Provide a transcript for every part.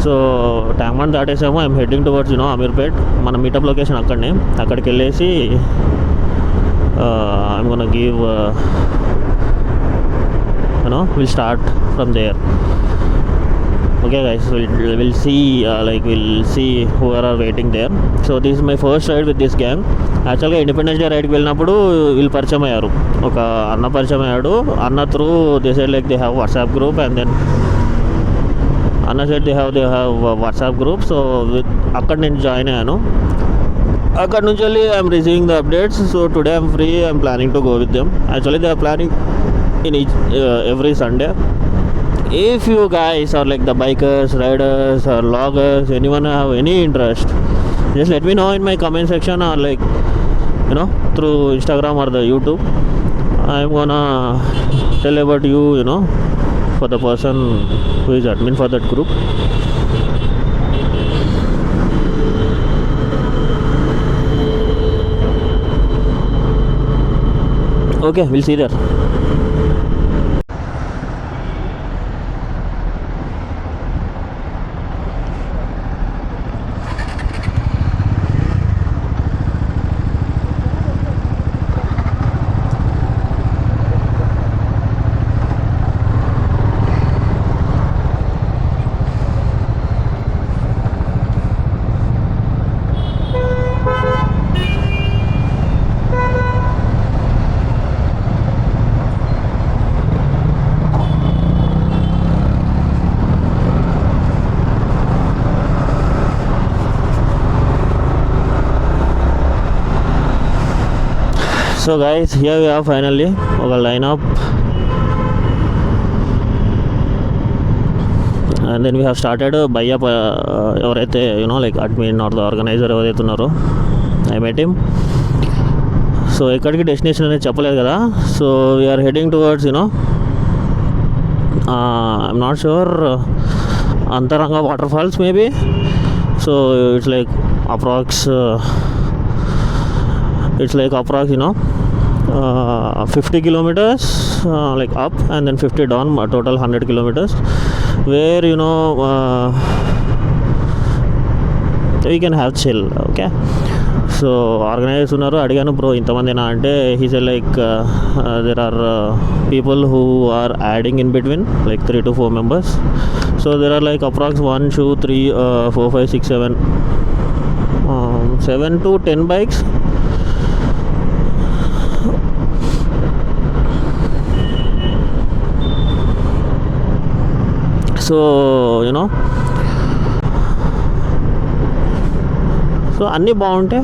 So Tank Bund దాటేసాము. I'm heading towards Ameerpet. మన meetup location అక్కడనే. అక్కడికి వెళ్ళేసి I'm gonna give we'll start from there. Okay guys, we'll see whoever are waiting there. So this is my first ride with this gang. యాక్చువల్గా independence day రైడ్కి వెళ్ళినప్పుడు వీళ్ళు పరిచయం అయ్యారు. ఒక అన్న పరిచయం అయ్యాడు. అన్న through they side like they have WhatsApp group, and then అన్న side they have WhatsApp group. So అక్కడ నేను జాయిన్ అయ్యాను. అక్కడ నుంచి వెళ్ళి I'm receiving the updates. So today I'm free. I'm planning to go with them. Actually they are planning in every Sunday. If you guys are like the bikers, riders or loggers, anyone have any interest, just let me know in my comment section, or like through Instagram or the YouTube. I'm gonna tell about you for the person who is admin for that group. Okay, we'll see there. So guys, here we are finally ఒక lineup, and then we have started by up ఎవరైతే like admin or the organizer ఎవరైతే ఉన్నారో I met him. So ఎక్కడికి destination అనేది చెప్పలేదు కదా. So we're heading towards I'm not sure, Antaranga waterfalls maybe. So it's like approx 50 kilometers like up, and then 50 down, total 100 kilometers, where we can have chill. Okay, so organisers ఉన్నారు. అడిగాను, bro ఇంతమందినా అంటే he said like there are people who are adding in between, like 3 to 4 members. So there are like approx 1 2 3 4 5 6 7 to 10 bikes. So so అన్నీ బాగుంటాయి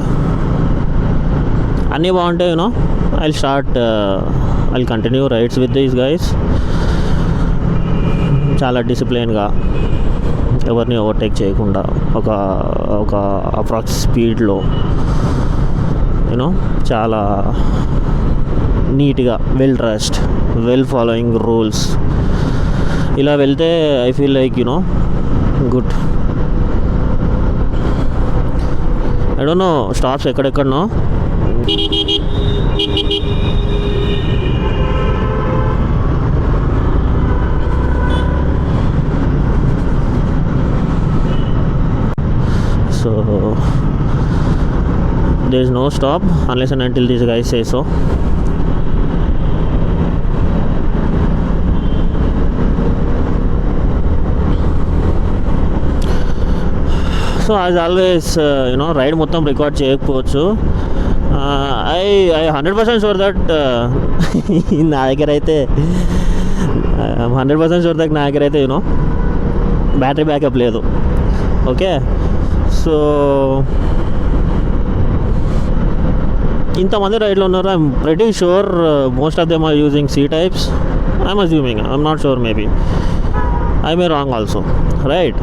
I'll continue rides with these guys. చాలా డిసిప్లైన్గా, ఎవరిని overtake చేయకుండా, ఒక approx స్పీడ్లో చాలా నీట్గా, well dressed, well following rules, ఇలా వెళ్తే I feel like good. I don't know stops ఎక్కడెక్కడనో. So there is no stop unless and until these guys say so. So as always ride మొత్తం record చేయకపోవచ్చు. I 100% sure that నా దగ్గర అయితే 100% sure that నా దగ్గర అయితే బ్యాటరీ బ్యాకప్ లేదు. ఓకే, సో ఇంతమంది రైడ్లో ఉన్నారు. I'm pretty sure most of them are using C types. I'm assuming, I'm not sure, maybe I may wrong also, right?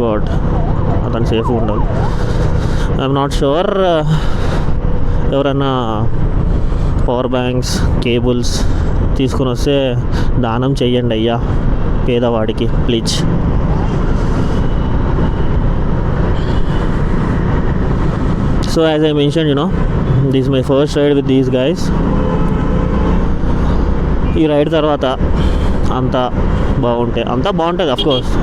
God, అతను సేఫ్గా ఉండాలి. I'm not sure. ఎవరైనా పవర్ బ్యాంక్స్, కేబుల్స్ తీసుకుని వస్తే దానం చెయ్యండి అయ్యా పేదవాడికి, please. So as I mention this is my first ride with these guys. ఈ రైడ్ తర్వాత అంతా బాగుంటాయి, అంతా బాగుంటుంది అఫ్కోర్స్.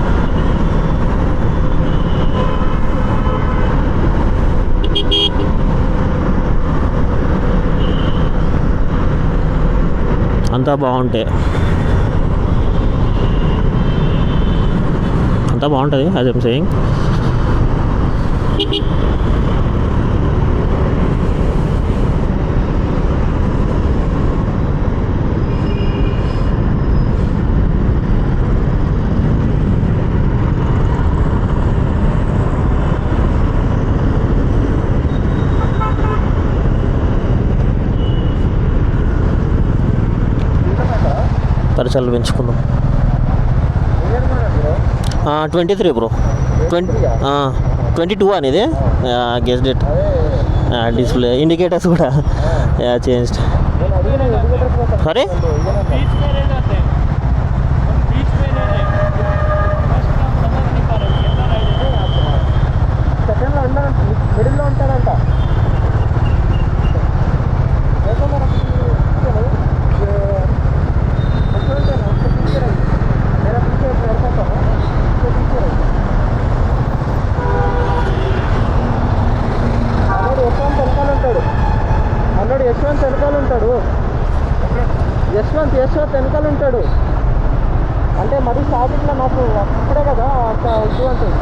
అంతా బాగుంటాయి, అంతా బాగుంటుంది యాజ్ ఐమ్ సేయింగ్. పరిచయాలు పెంచుకుందాం. 23 బ్రో. 22 అనేది గెస్ డేట్. డిస్ప్లే ఇండికేటర్స్ కూడా చేంజ్డ్. సరే మిడిల్లో ఉంటాడంట. యశ్వంత్ వెనకాల ఉంటాడు. అంటే మరి స్టార్టింగ్లో నాకు అప్పుడే కదా అంత ఇది ఉంటుంది.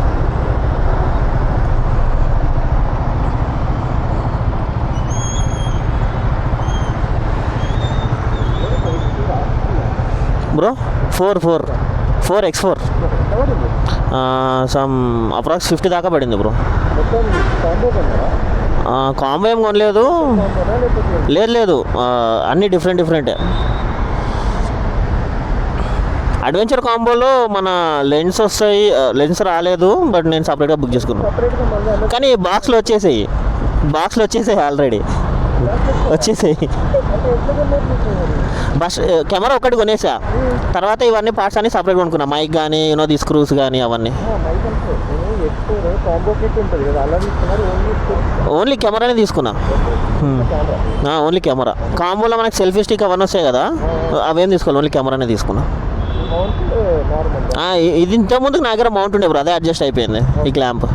బ్రో 4X4 సమ్ అప్రాక్స్ 50 దాకా పడింది బ్రో. కాంబో ఏం కొనలేదు. లేదు అన్నీ డిఫరెంటే. అడ్వెంచర్ కాంబోలో మన లెన్స్ వస్తాయి, లెన్స్ రాలేదు, బట్ నేను సపరేట్గా బుక్ చేసుకున్నాను. కానీ బాక్స్లో వచ్చేసాయి ఆల్రెడీ వచ్చేసాయి. బస్ కెమెరా ఒక్కటి కొనేసా, తర్వాత ఇవన్నీ పార్ట్స్ అన్ని సపరేట్ కొనుక్కున్నా. మైక్ కానీ ది స్క్రూస్ కానీ అవన్నీ. ఓన్లీ కెమెరానే తీసుకున్నా. Only camera. కాంబోలో మనకి సెల్ఫీ స్టిక్ అవన్నీ వస్తాయి కదా, అవేం తీసుకోవాలి, ఓన్లీ కెమెరానే తీసుకున్నా. ఇది ఇంతకుముందు నా దగ్గర మౌంట్ ఉండే బ్రో, అదే అడ్జస్ట్ అయిపోయింది ఈ clamp.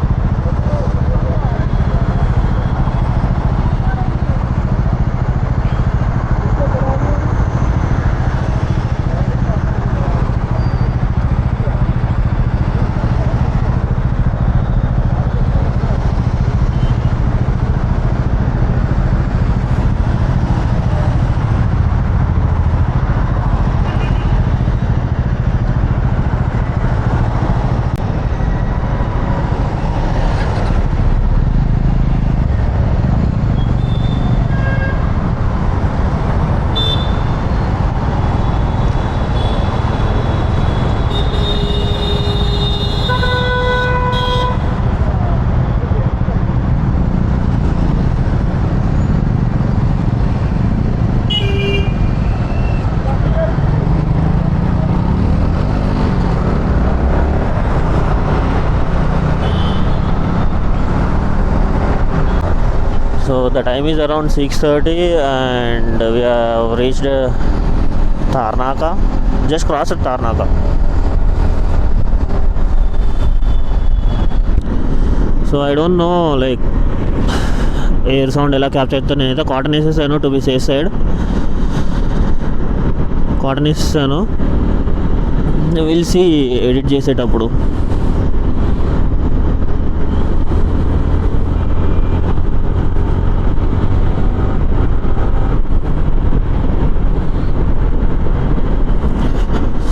So the time is around 6:30 and we have reached Tarnaka. Just crossed Tarnaka. So I don't know like air sound ఎలా క్యాప్చర్ అవుతుందో. నేనైతే కాటన్ వేసేసాను to be safe side. Cotton వేసేసాను. Will see edit చేసేటప్పుడు.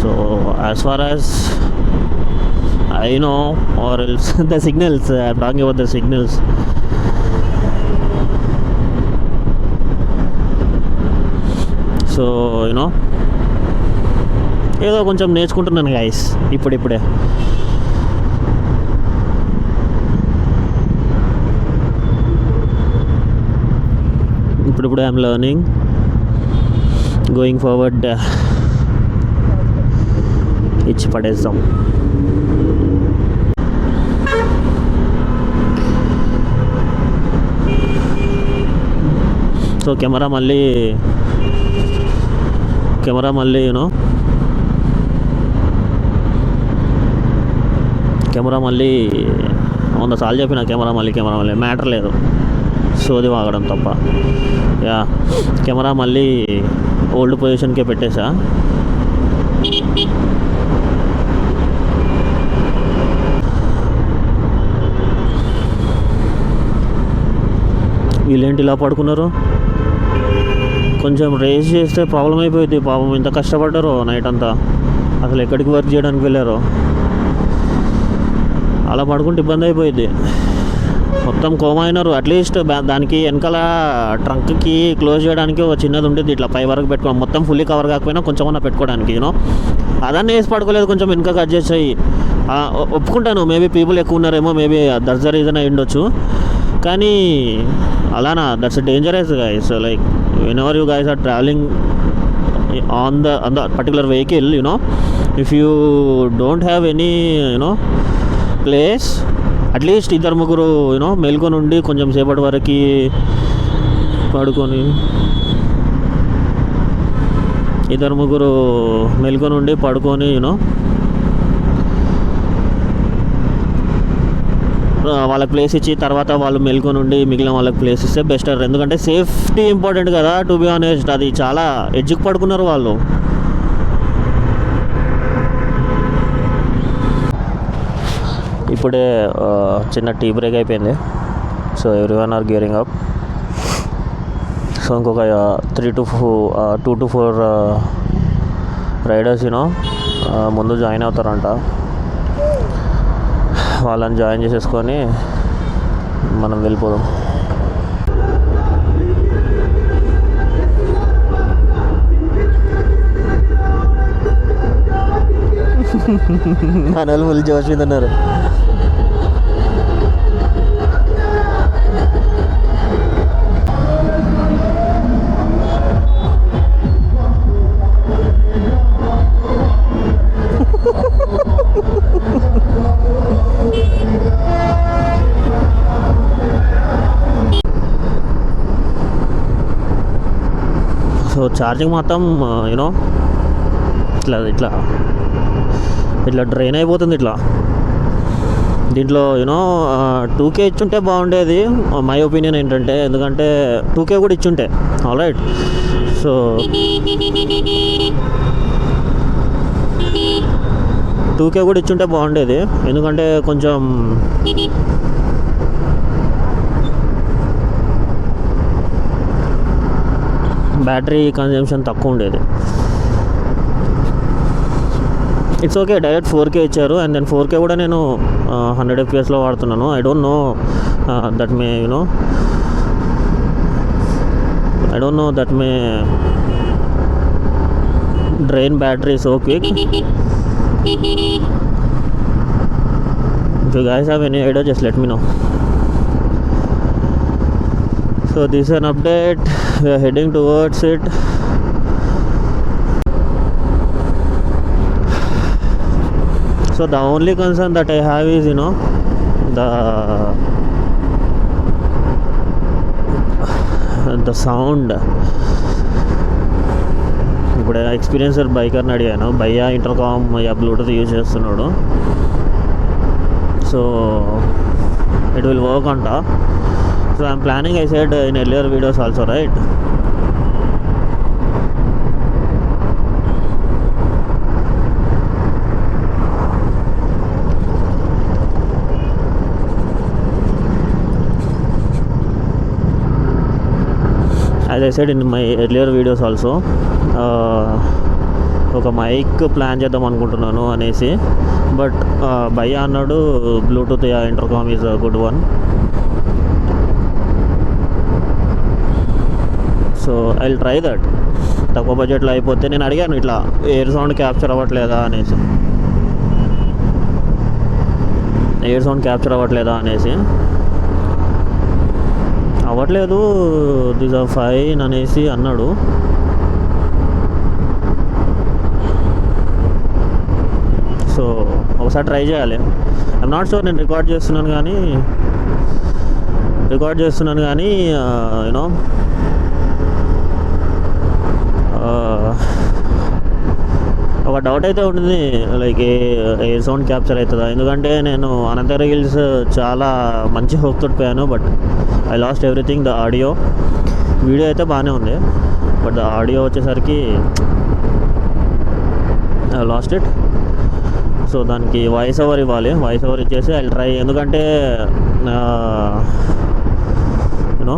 So as far as I know, or else the signals, I'm talking about the signals. So you know ఏదో కొంచెం నేర్చుకుంటున్నాను guys ఇప్పుడిప్పుడే. ఇప్పుడిప్పుడే ఐఎమ్ లెర్నింగ్. గోయింగ్ ఫార్వర్డ్ ఇచ్చి పడేద్దాం. So camera మళ్ళీ you know camera మళ్ళీ 100 సార్లు చెప్పిన కెమెరా మళ్ళీ మ్యాటర్ లేదు, సోది వాగడం తప్ప. యా, కెమెరా మళ్ళీ ఓల్డ్ పొజిషన్కే పెట్టేసా. వీళ్ళేంటి ఇలా పడుకున్నారు? కొంచెం రేస్ చేస్తే ప్రాబ్లం అయిపోయింది. పాపం ఇంత కష్టపడ్డారో నైట్ అంతా, అసలు ఎక్కడికి వర్క్ చేయడానికి వెళ్ళారో. అలా పడుకుంటే ఇబ్బంది అయిపోయింది. మొత్తం కోమా అయినారు. అట్లీస్ట్ దానికి వెనకాల ట్రంక్కి క్లోజ్ చేయడానికి ఒక చిన్నది ఉండేది, ఇట్లా పై వరకు పెట్టుకోవడం, మొత్తం ఫుల్లీ కవర్ కాకపోయినా కొంచెం అన్న పెట్టుకోవడానికి. అదన్నీ వేసి పడుకోలేదు, కొంచెం వెనకకి అడ్జస్ట్ అయ్యి. ఒప్పుకుంటాను, మేబీ పీపుల్ ఎక్కువ ఉన్నారేమో, మేబీ దట్స్ ద రీజన్ అయి ఉండొచ్చు. కానీ అలానా, that's dangerous guys. Like whenever you guys are travelling on the particular vehicle, if you don't have any place, at least 2-3 మెలుకొని ఉండి కొంచెం సేపటి వరకు పడుకొని, 2-3 మెలుకొని ఉండి పడుకొని వాళ్ళకి ప్లేస్ ఇచ్చి తర్వాత వాళ్ళు మెలుకొని ఉండి మిగిలిన వాళ్ళకి ప్లేస్ ఇస్తే బెస్టర్. ఎందుకంటే సేఫ్టీ ఇంపార్టెంట్ కదా, టు బి ఆనెస్ట్. అది చాలా ఎడ్జ్కి పడుకున్నారు వాళ్ళు. ఇప్పుడే చిన్న టీ బ్రేక్ అయిపోయింది. So everyone are gearing up. So ఇంకొక 2 to 4 రైడర్స్ ముందు జాయిన్ అవుతారంట. వాళ్ళని జాయిన్ చేసేసుకొని మనం వెళ్ళిపోదాం. మన వాళ్ళు ఫుల్ జోష్ మీద ఉన్నారు. సో ఛార్జింగ్ మొత్తం ఇట్లా డ్రైన్ అయిపోతుంది. ఇట్లా దీంట్లో 2K ఇచ్చుంటే బాగుండేది, మై ఒపీనియన్ ఏంటంటే. ఎందుకంటే 2K కూడా ఇచ్చుంటే ఆల్రైట్. సో 2K కూడా ఇచ్చుంటే బాగుండేది, ఎందుకంటే కొంచెం బ్యాటరీ కన్జంప్షన్ తక్కువ ఉండేది. ఇట్స్ ఓకే, డైరెక్ట్ 4K ఇచ్చారు. అండ్ దెన్ 4K కూడా నేను 100 FPS వాడుతున్నాను. I don't know that may drain battery so quick. If you guys have any idea, just let me know. So this is an update. We are heading towards it. So the only concern that I have is the sound. ఇప్పుడు experiencer బైకర్ని అడిగాను, భయ్యా intercom Bluetooth use చేస్తున్నాడు, so it will work అంట. So I'm planning, I said in earlier videos also, right? As I said in my earlier videos also, ఒక mic plan చేద్దాం అనుకుంటున్నాను అనేసి. But భయ్యా అన్నాడు Bluetooth intercom is a good one. So I will try that. తక్కువ బడ్జెట్లో అయిపోతే. నేను అడిగాను ఇట్లా ఎయిర్ సౌండ్ క్యాప్చర్ అవ్వట్లేదా అనేసి, అవ్వట్లేదు, దిస్ ఆర్ ఫైన్ అనేసి అన్నాడు. సో ఒకసారి ట్రై చేయాలి. I'm not sure. నేను రికార్డ్ చేస్తున్నాను కానీ యూనో ఒక డౌట్ అయితే ఉంటుంది, లైక్ ఏ సౌండ్ క్యాప్చర్ అవుతుందా. ఎందుకంటే నేను అనంతగిరి హిల్స్ చాలా మంచి హోప్ తోటి పోయాను, but I lost everything. The audio, video అయితే బాగానే ఉంది, బట్ ద ఆడియో వచ్చేసరికి ఐ లాస్ట్ ఇట్. సో దానికి వాయిస్ ఓవర్ ఇవ్వాలి, వాయిస్ ఓవర్ ఇచ్చేసి ఐ ట్రై. ఎందుకంటే యూనో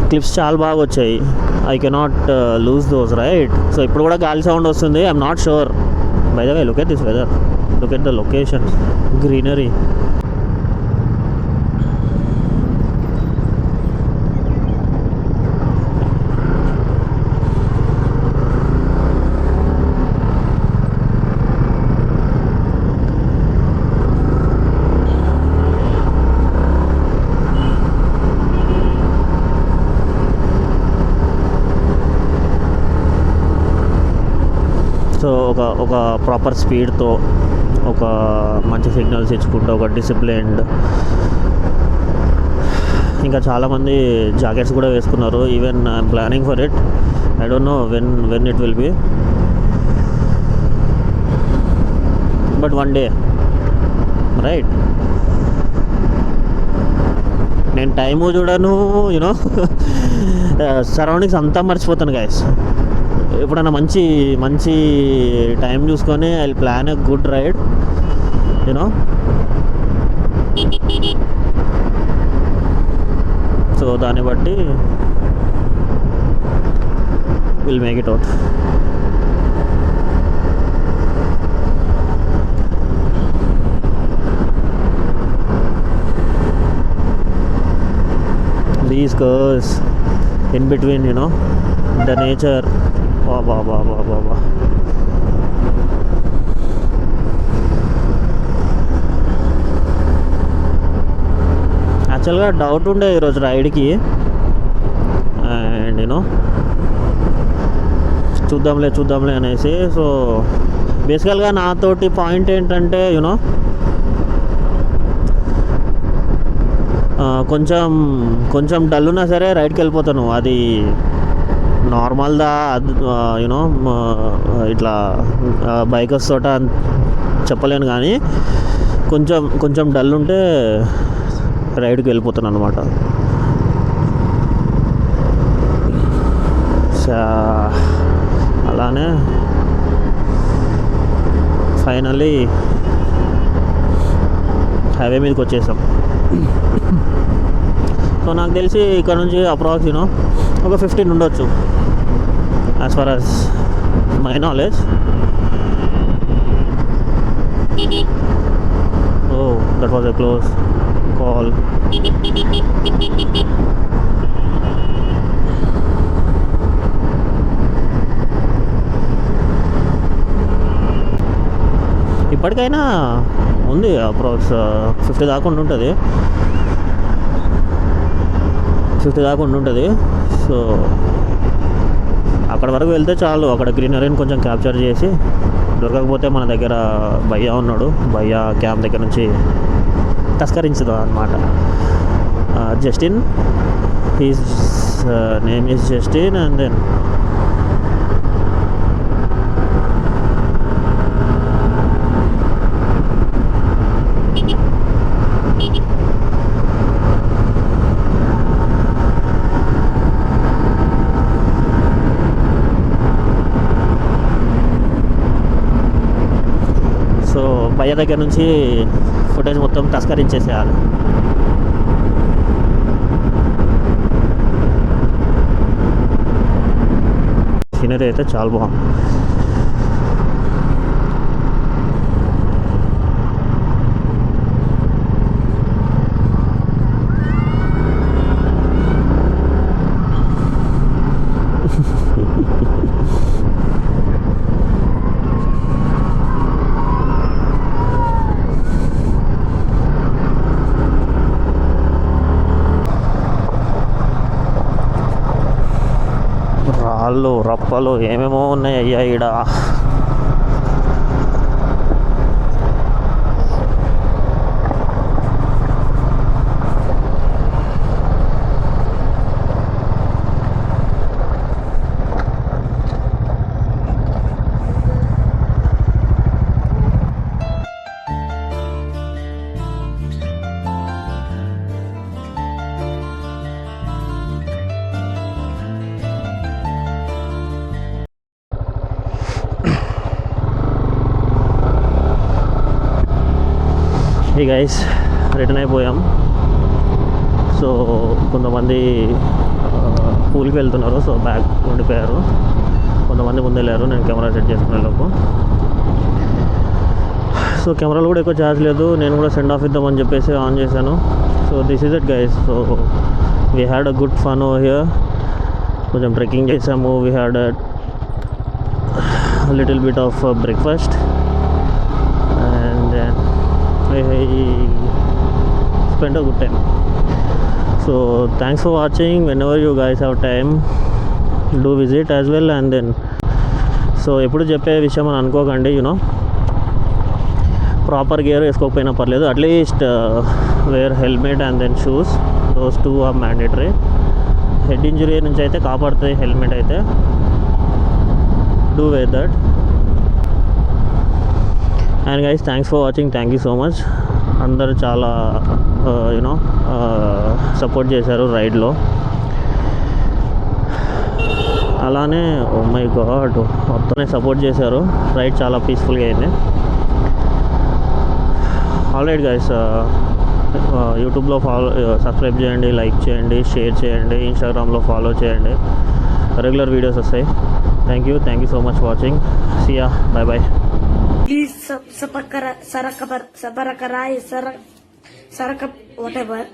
క్లిప్స్ చాలా బాగా వచ్చాయి. I cannot lose those, right? So ఇప్పుడు కూడా గాలి సౌండ్ వస్తుంది. I'm not sure. By the way, look at this weather, look at the location, greenery. So ఒక ప్రాపర్ స్పీడ్తో, ఒక మంచి సిగ్నల్స్ ఇచ్చుకుంటూ, ఒక డిసిప్లిన్డ్. ఇంకా చాలామంది జాకెట్స్ కూడా వేసుకున్నారు. Even I'm planning for it. I don't know when it will be, but one day, right? నేను టైము చూడను, యూనో సరౌండింగ్స్ అంతా మర్చిపోతాను గైస్. ఎప్పుడైనా మంచి మంచి టైం చూసుకొని I plan a good ride, you know. So దాన్ని బట్టి will make it out. These curves in between, you know, the nature. Wow. యాక్చువల్గా డౌట్ ఉండే ఈరోజు రైడ్కి, అండ్ యూనో చూద్దాంలే అనేసి. సో బేసికల్గా నాతోటి పాయింట్ ఏంటంటే, యూనో కొంచెం డల్ ఉన్నా సరే రైడ్కి వెళ్ళిపోతాను. అది నార్మల్దా, యూనో ఇట్లా బైకర్స్ తోట చెప్పలేను, కానీ కొంచెం డల్ ఉంటే రైడ్కి వెళ్ళిపోతాను అనమాట. అలానే ఫైనల్లీ హైవే మీదకి వచ్చేసాం. సో నాకు తెలిసి ఇక్కడ నుంచి అప్రాక్స్ యూనో ఒక 15 ఉండొచ్చు, as far as my knowledge. Oh, that was a close call. ఇప్పటికైనా ఉంది అప్రాక్స్ 50 దాకా ఉంటుంది. సో అక్కడ వరకు వెళ్తే చాలు. అక్కడ గ్రీనరీని కొంచెం క్యాప్చర్ చేసి, దొరకకపోతే మన దగ్గర భయ్యా ఉన్నాడు, భయ్యా క్యాంప్ దగ్గర నుంచి తస్కరించుదాం అనమాట. Justin, he's name is Justin. And then భయ్య దగ్గర నుంచి ఫుటేజ్ మొత్తం తస్కరించేసేయాలి. సీనరీ అయితే చాలా బాగుంది. రాళ్ళు రప్పలు ఏమేమో ఉన్నాయి అయ్యా ఈడ. ఈ గైస్ రిటర్న్ అయిపోయాం. సో కొంతమంది పూల్కి వెళ్తున్నారు, సో బ్యాగ్ ఉండిపోయారు. కొంతమంది ముందు వెళ్ళారు, నేను కెమెరా సెట్ చేసుకునే లోపు. సో కెమెరాలు కూడా ఎక్కువ ఛార్జ్ లేదు, నేను కూడా సెండ్ ఆఫ్ ఇద్దామని చెప్పేసి ఆన్ చేశాను. So this is it guys. So we had a good fun over here. కొంచెం ట్రెక్కింగ్ చేసాము. We had a little bit of breakfast and spent a good time. So thanks for watching. Whenever you guys have time, do visit as well. And then so ఎప్పుడు చెప్పే విషయం అని అనుకోకండి, you know proper gear వేసుకోకపోయినా పర్లేదు, at least wear helmet and then shoes, those two are mandatory. Head injury నుంచి అయితే కాపాడుతుంది హెల్మెట్ అయితే. Do wear that. And guys thanks for watching. Thank you so much. అందరూ చాలా యూనో సపోర్ట్ చేశారు రైడ్లో. అలానే ఓ మై గాడ్ మొత్తమే సపోర్ట్ చేశారు. రైడ్ చాలా పీస్ఫుల్గా అయింది. ఆల్రైట్ గైస్, యూట్యూబ్లో సబ్స్క్రైబ్ చేయండి, లైక్ చేయండి, షేర్ చేయండి, ఇన్స్టాగ్రామ్లో ఫాలో చేయండి. రెగ్యులర్ వీడియోస్ వస్తాయి. Thank you so much watching. Chia, bye bye. Please subscribe, whatever.